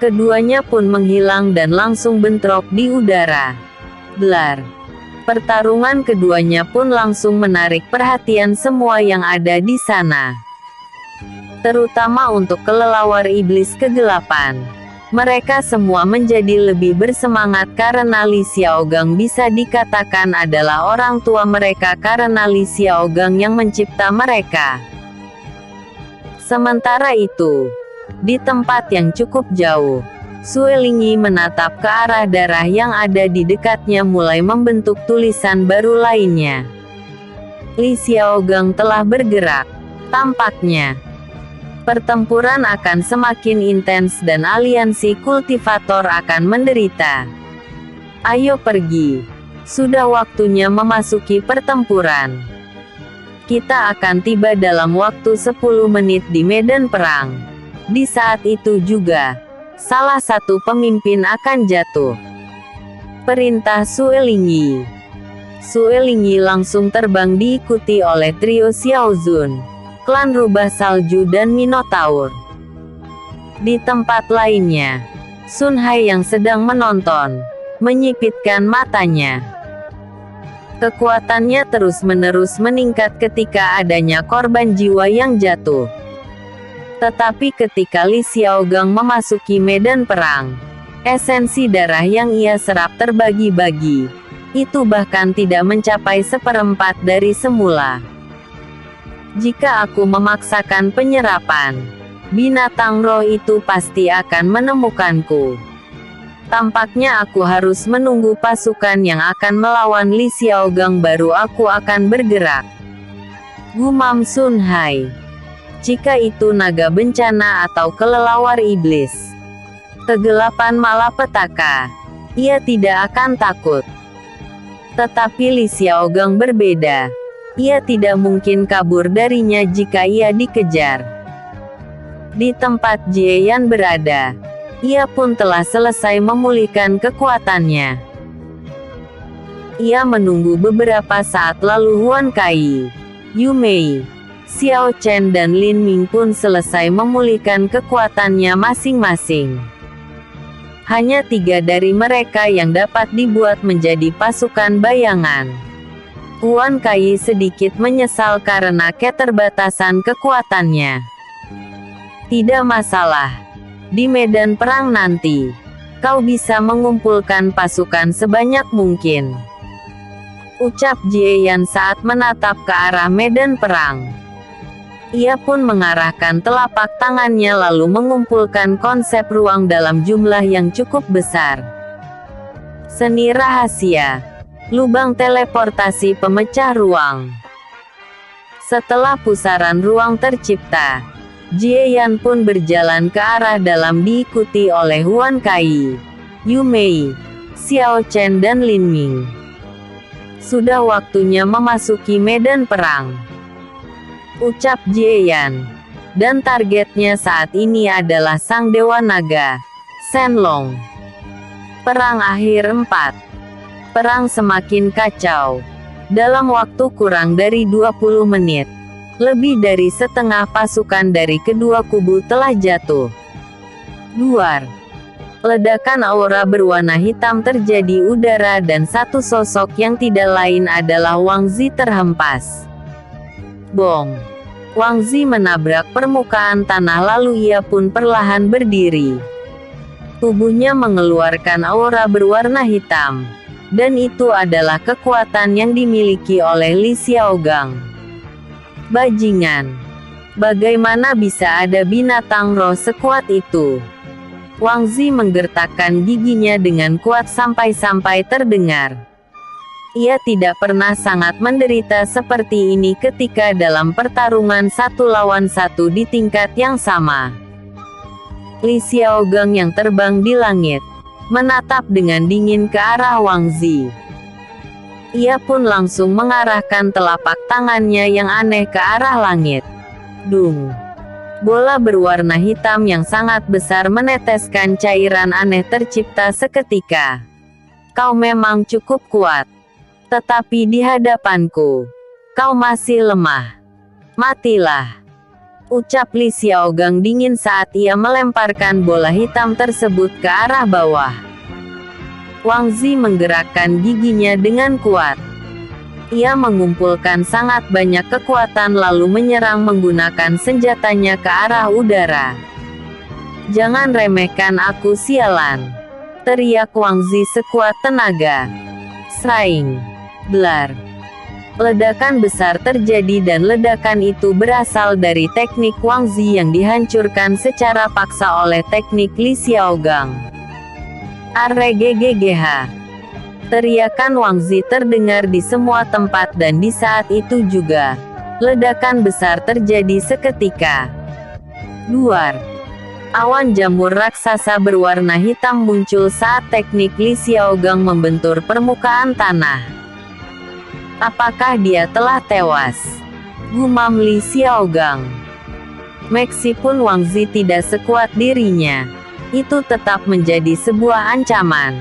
Keduanya pun menghilang dan langsung bentrok di udara. Blar! Pertarungan keduanya pun langsung menarik perhatian semua yang ada di sana. Terutama untuk kelelawar iblis kegelapan. Mereka semua menjadi lebih bersemangat karena Li Xiaogang bisa dikatakan adalah orang tua mereka karena Li Xiaogang yang mencipta mereka. Sementara itu, di tempat yang cukup jauh, Sue Lingyi menatap ke arah darah yang ada di dekatnya mulai membentuk tulisan baru lainnya. Li Xiaogang telah bergerak. Tampaknya pertempuran akan semakin intens dan aliansi kultivator akan menderita. Ayo pergi. Sudah waktunya memasuki pertempuran. Kita akan tiba dalam waktu 10 menit di medan perang. Di saat itu juga, salah satu pemimpin akan jatuh. Perintah Sue Lingyi. Sue Lingyi langsung terbang diikuti oleh trio Xiaozun, klan rubah salju dan Minotaur. Di tempat lainnya, Sun Hai yang sedang menonton, menyipitkan matanya. Kekuatannya terus-menerus meningkat ketika adanya korban jiwa yang jatuh. Tetapi ketika Li Xiaogang memasuki medan perang, esensi darah yang ia serap terbagi-bagi. Itu bahkan tidak mencapai 1/4 dari semula. Jika aku memaksakan penyerapan, binatang roh itu pasti akan menemukanku. Tampaknya aku harus menunggu pasukan yang akan melawan Li Xiaogang baru aku akan bergerak, gumam Sun Hai. Jika itu naga bencana atau kelelawar iblis, kegelapan malapetaka, ia tidak akan takut. Tetapi Li Xiaogang berbeda. Ia tidak mungkin kabur darinya jika ia dikejar. Di tempat Jie Yan berada, ia pun telah selesai memulihkan kekuatannya. Ia menunggu beberapa saat lalu Huan Kai, Yu Mei, Xiao Chen dan Lin Ming pun selesai memulihkan kekuatannya masing-masing. Hanya 3 dari mereka yang dapat dibuat menjadi pasukan bayangan. Huan Kai sedikit menyesal karena keterbatasan kekuatannya. Tidak masalah. Di medan perang nanti, kau bisa mengumpulkan pasukan sebanyak mungkin, ucap Jie Yan saat menatap ke arah medan perang. Ia pun mengarahkan telapak tangannya lalu mengumpulkan konsep ruang dalam jumlah yang cukup besar. Seni rahasia, lubang teleportasi pemecah ruang. Setelah pusaran ruang tercipta, Jie Yan pun berjalan ke arah dalam diikuti oleh Huan Kai, Yu Mei, Xiao Chen dan Lin Ming. Sudah waktunya memasuki medan perang, ucap Jie Yan. Dan targetnya saat ini adalah Sang Dewa Naga, Shenlong. Perang akhir 4. Perang semakin kacau. Dalam waktu kurang dari 20 menit, lebih dari setengah pasukan dari kedua kubu telah jatuh. Luar. Ledakan aura berwarna hitam terjadi udara dan satu sosok yang tidak lain adalah Wang Zi terhempas. Bong. Wang Zi menabrak permukaan tanah lalu ia pun perlahan berdiri. Tubuhnya mengeluarkan aura berwarna hitam. Dan itu adalah kekuatan yang dimiliki oleh Li Xiaogang. Bajingan. Bagaimana bisa ada binatang roh sekuat itu? Wang Zi menggertakkan giginya dengan kuat sampai-sampai terdengar. Ia tidak pernah sangat menderita seperti ini ketika dalam pertarungan 1 lawan 1 di tingkat yang sama. Li Xiaogang yang terbang di langit, menatap dengan dingin ke arah Wang Zi. Ia pun langsung mengarahkan telapak tangannya yang aneh ke arah langit. Dung. Bola berwarna hitam yang sangat besar meneteskan cairan aneh tercipta seketika. Kau memang cukup kuat. Tetapi di hadapanku, kau masih lemah. Matilah. Ucap Li Xiaogang dingin saat ia melemparkan bola hitam tersebut ke arah bawah. Wang Zi menggerakkan giginya dengan kuat. Ia mengumpulkan sangat banyak kekuatan lalu menyerang menggunakan senjatanya ke arah udara. Jangan remehkan aku sialan, teriak Wang Zi sekuat tenaga. Sraing. Blar. Ledakan besar terjadi dan ledakan itu berasal dari teknik Wang Zi yang dihancurkan secara paksa oleh teknik Li Xiaogang. RGGGH. Teriakan Wang Zi terdengar di semua tempat dan di saat itu juga, ledakan besar terjadi seketika. Luar. Awan jamur raksasa berwarna hitam muncul saat teknik Li Xiaogang membentur permukaan tanah. Apakah dia telah tewas? Gumam Li Xiaogang. Meskipun Wang Zi tidak sekuat dirinya, itu tetap menjadi sebuah ancaman.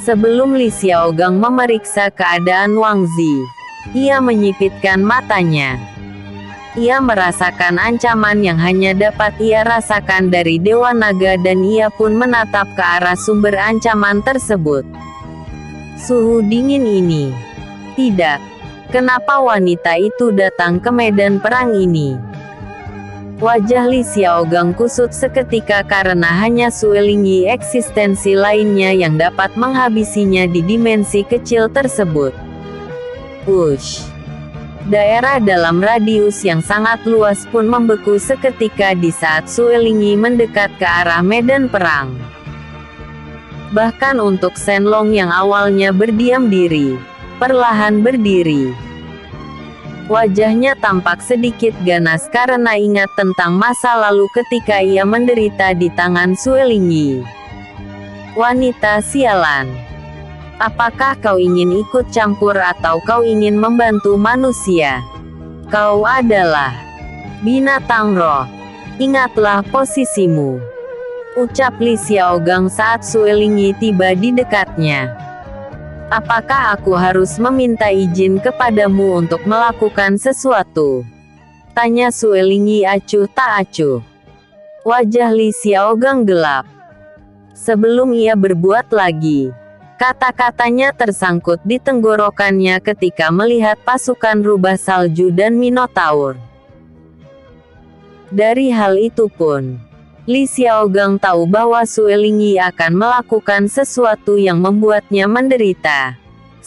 Sebelum Li Xiaogang memeriksa keadaan Wang Zi, ia menyipitkan matanya. Ia merasakan ancaman yang hanya dapat ia rasakan dari Dewa Naga dan ia pun menatap ke arah sumber ancaman tersebut. Suhu dingin ini. Tidak. Kenapa wanita itu datang ke medan perang ini? Wajah Li Xiaogang kusut seketika karena hanya Suelingyi eksistensi lainnya yang dapat menghabisinya di dimensi kecil tersebut. Wush. Daerah dalam radius yang sangat luas pun membeku seketika di saat Suelingyi mendekat ke arah medan perang. Bahkan untuk Shenlong yang awalnya berdiam diri, perlahan berdiri. Wajahnya tampak sedikit ganas karena ingat tentang masa lalu ketika ia menderita di tangan Suelingyi. Wanita sialan. Apakah kau ingin ikut campur atau kau ingin membantu manusia? Kau adalah binatang roh. Ingatlah posisimu. Ucap Li Xiaogang saat Suelingyi tiba di dekatnya. Apakah aku harus meminta izin kepadamu untuk melakukan sesuatu? Tanya Suelingi acuh tak acuh. Wajah Li Xiaogang gelap. Sebelum ia berbuat lagi, kata-katanya tersangkut di tenggorokannya ketika melihat pasukan rubah salju dan Minotaur. Dari hal itu pun, Li Xiaogang tahu bahwa Suelingi akan melakukan sesuatu yang membuatnya menderita.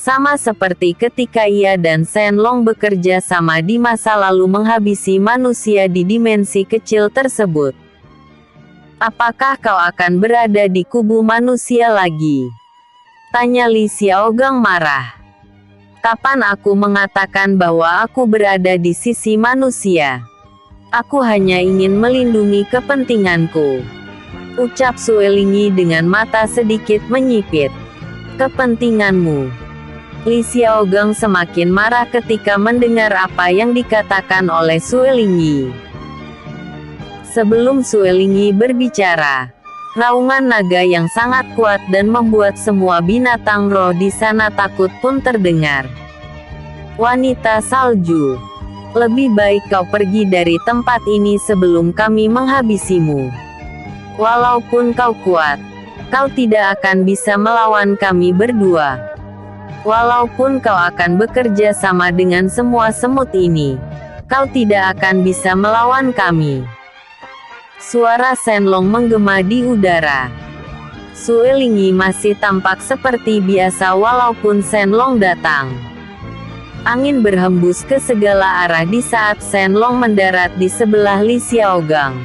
Sama seperti ketika ia dan Shenlong bekerja sama di masa lalu menghabisi manusia di dimensi kecil tersebut. Apakah kau akan berada di kubu manusia lagi? Tanya Li Xiaogang marah. Kapan aku mengatakan bahwa aku berada di sisi manusia? Aku hanya ingin melindungi kepentinganku. Ucap Suelingi dengan mata sedikit menyipit. Kepentinganmu. Li Xiaogang semakin marah ketika mendengar apa yang dikatakan oleh Suelingi. Sebelum Suelingi berbicara, raungan naga yang sangat kuat dan membuat semua binatang roh di sana takut pun terdengar. Wanita salju, lebih baik kau pergi dari tempat ini sebelum kami menghabisimu. Walaupun kau kuat, kau tidak akan bisa melawan kami berdua. Walaupun kau akan bekerja sama dengan semua semut ini, kau tidak akan bisa melawan kami. Suara Shenlong menggema di udara. Suelingi masih tampak seperti biasa walaupun Shenlong datang. Angin berhembus ke segala arah di saat Shenlong mendarat di sebelah Li Xiaogang.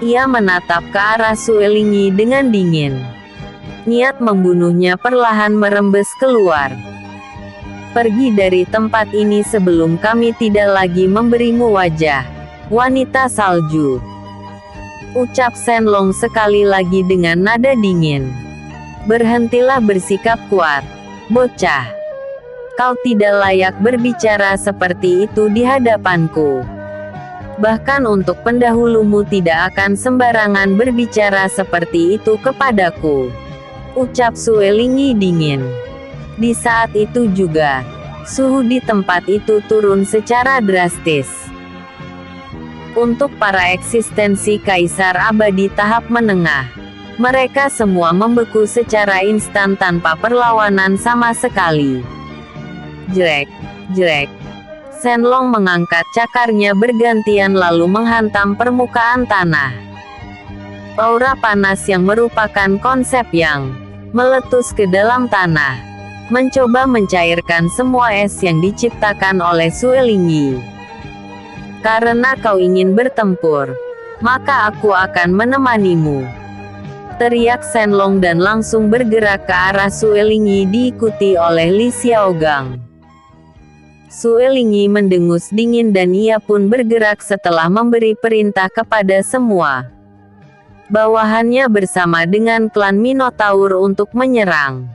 Ia menatap ke arah Suelingi dengan dingin. Niat membunuhnya perlahan merembes keluar. Pergi dari tempat ini sebelum kami tidak lagi memberimu wajah, wanita salju. Ucap Shenlong sekali lagi dengan nada dingin. Berhentilah bersikap kuat, bocah. Kau tidak layak berbicara seperti itu di hadapanku. Bahkan untuk pendahulumu tidak akan sembarangan berbicara seperti itu kepadaku. Ucap Suelingi dingin. Di saat itu juga, suhu di tempat itu turun secara drastis. Untuk para eksistensi Kaisar Abadi tahap menengah, mereka semua membeku secara instan tanpa perlawanan sama sekali. Jrek, jrek. Shenlong mengangkat cakarnya bergantian lalu menghantam permukaan tanah. Aura panas yang merupakan konsep yang meletus ke dalam tanah, mencoba mencairkan semua es yang diciptakan oleh Suelingi. Karena kau ingin bertempur, maka aku akan menemanimu. Teriak Shenlong dan langsung bergerak ke arah Suelingi diikuti oleh Li Xiaogang. Suelingi mendengus dingin dan ia pun bergerak setelah memberi perintah kepada semua bawahannya bersama dengan klan Minotaur untuk menyerang.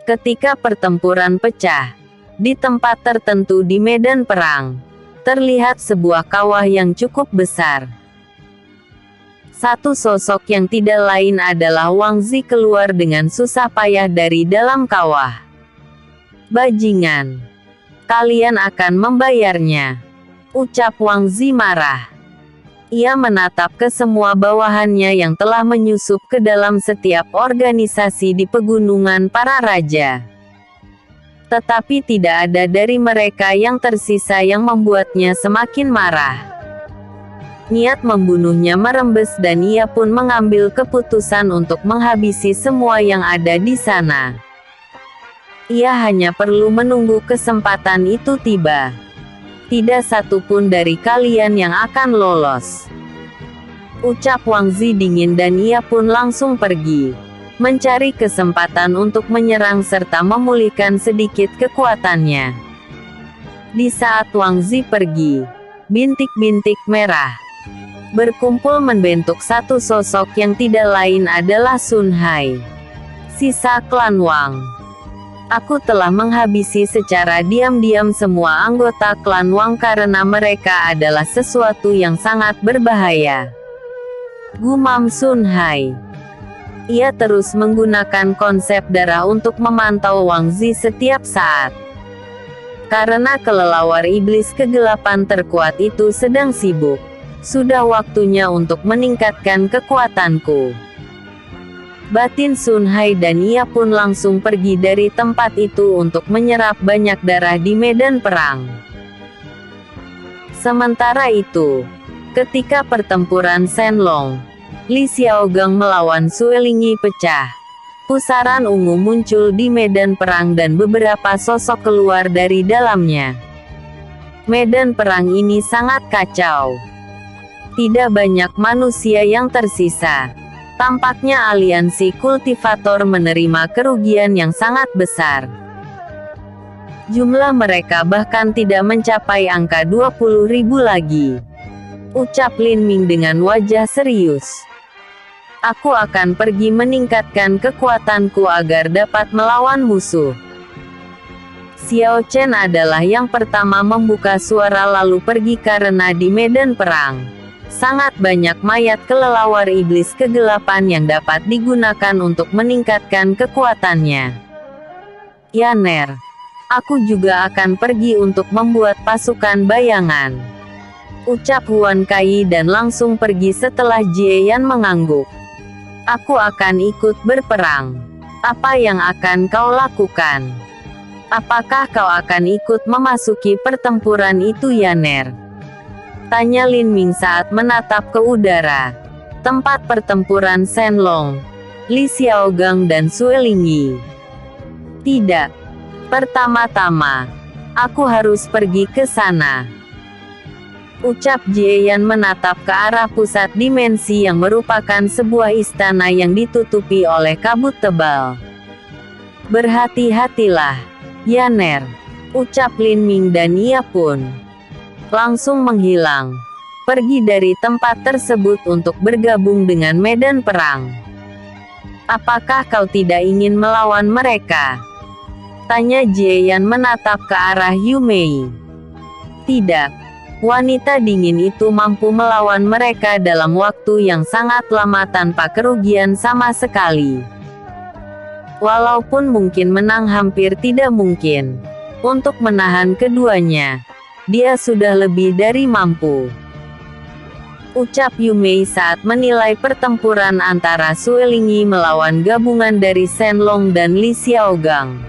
Ketika pertempuran pecah, di tempat tertentu di medan perang, terlihat sebuah kawah yang cukup besar. Satu sosok yang tidak lain adalah Wang Zi keluar dengan susah payah dari dalam kawah. Bajingan, kalian akan membayarnya. Ucap Wang Zi marah. Ia menatap ke semua bawahannya yang telah menyusup ke dalam setiap organisasi di pegunungan para raja. Tetapi tidak ada dari mereka yang tersisa yang membuatnya semakin marah. Niat membunuhnya merembes dan ia pun mengambil keputusan untuk menghabisi semua yang ada di sana. Ia hanya perlu menunggu kesempatan itu tiba. Tidak satu pun dari kalian yang akan lolos. Ucap Wang Zi dingin dan ia pun langsung pergi, mencari kesempatan untuk menyerang serta memulihkan sedikit kekuatannya. Di saat Wang Zi pergi, bintik-bintik merah berkumpul membentuk satu sosok yang tidak lain adalah Sun Hai, sisa klan Wang. Aku telah menghabisi secara diam-diam semua anggota klan Wang karena mereka adalah sesuatu yang sangat berbahaya. Gumam Sun Hai. Ia terus menggunakan konsep darah untuk memantau Wang Zi setiap saat. Karena kelelawar iblis kegelapan terkuat itu sedang sibuk. Sudah waktunya untuk meningkatkan kekuatanku. Batin Sun Hai dan ia pun langsung pergi dari tempat itu untuk menyerap banyak darah di medan perang. Sementara itu, ketika pertempuran Shenlong, Li Xiaogang melawan Suelingi pecah. Pusaran ungu muncul di medan perang dan beberapa sosok keluar dari dalamnya. Medan perang ini sangat kacau. Tidak banyak manusia yang tersisa. Tampaknya aliansi kultivator menerima kerugian yang sangat besar. Jumlah mereka bahkan tidak mencapai angka 20.000 lagi. Ucap Lin Ming dengan wajah serius. Aku akan pergi meningkatkan kekuatanku agar dapat melawan musuh. Xiao Chen adalah yang pertama membuka suara lalu pergi karena di medan perang, sangat banyak mayat kelelawar iblis kegelapan yang dapat digunakan untuk meningkatkan kekuatannya. Yaner, aku juga akan pergi untuk membuat pasukan bayangan. Ucap Huan Kai dan langsung pergi setelah Jie Yan mengangguk. Aku akan ikut berperang. Apa yang akan kau lakukan? Apakah kau akan ikut memasuki pertempuran itu, Yaner? Tanya Lin Ming saat menatap ke udara. Tempat pertempuran Shenlong, Li Xiaogang dan Suelingi. Tidak. Pertama-tama, aku harus pergi ke sana. Ucap Jie Yan menatap ke arah pusat dimensi yang merupakan sebuah istana yang ditutupi oleh kabut tebal. Berhati-hatilah, Yaner. Ucap Lin Ming dan ia pun langsung menghilang. Pergi dari tempat tersebut untuk bergabung dengan medan perang. Apakah kau tidak ingin melawan mereka? Tanya Jie Yan menatap ke arah Yu Mei. Tidak. Wanita dingin itu mampu melawan mereka dalam waktu yang sangat lama tanpa kerugian sama sekali. Walaupun mungkin menang hampir tidak mungkin. Untuk menahan keduanya, dia sudah lebih dari mampu. Ucap Yu Mei saat menilai pertempuran antara Suelingi melawan gabungan dari Shenlong dan Li Xiaogang.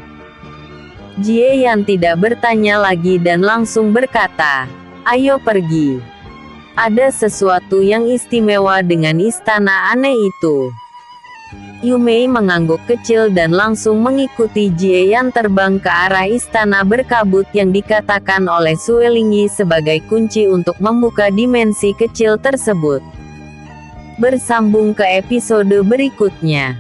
Jie Yan tidak bertanya lagi dan langsung berkata, ayo pergi. Ada sesuatu yang istimewa dengan istana aneh itu. Yu Mei mengangguk kecil dan langsung mengikuti Jie Yan terbang ke arah istana berkabut yang dikatakan oleh Suelingi sebagai kunci untuk membuka dimensi kecil tersebut. Bersambung ke episode berikutnya.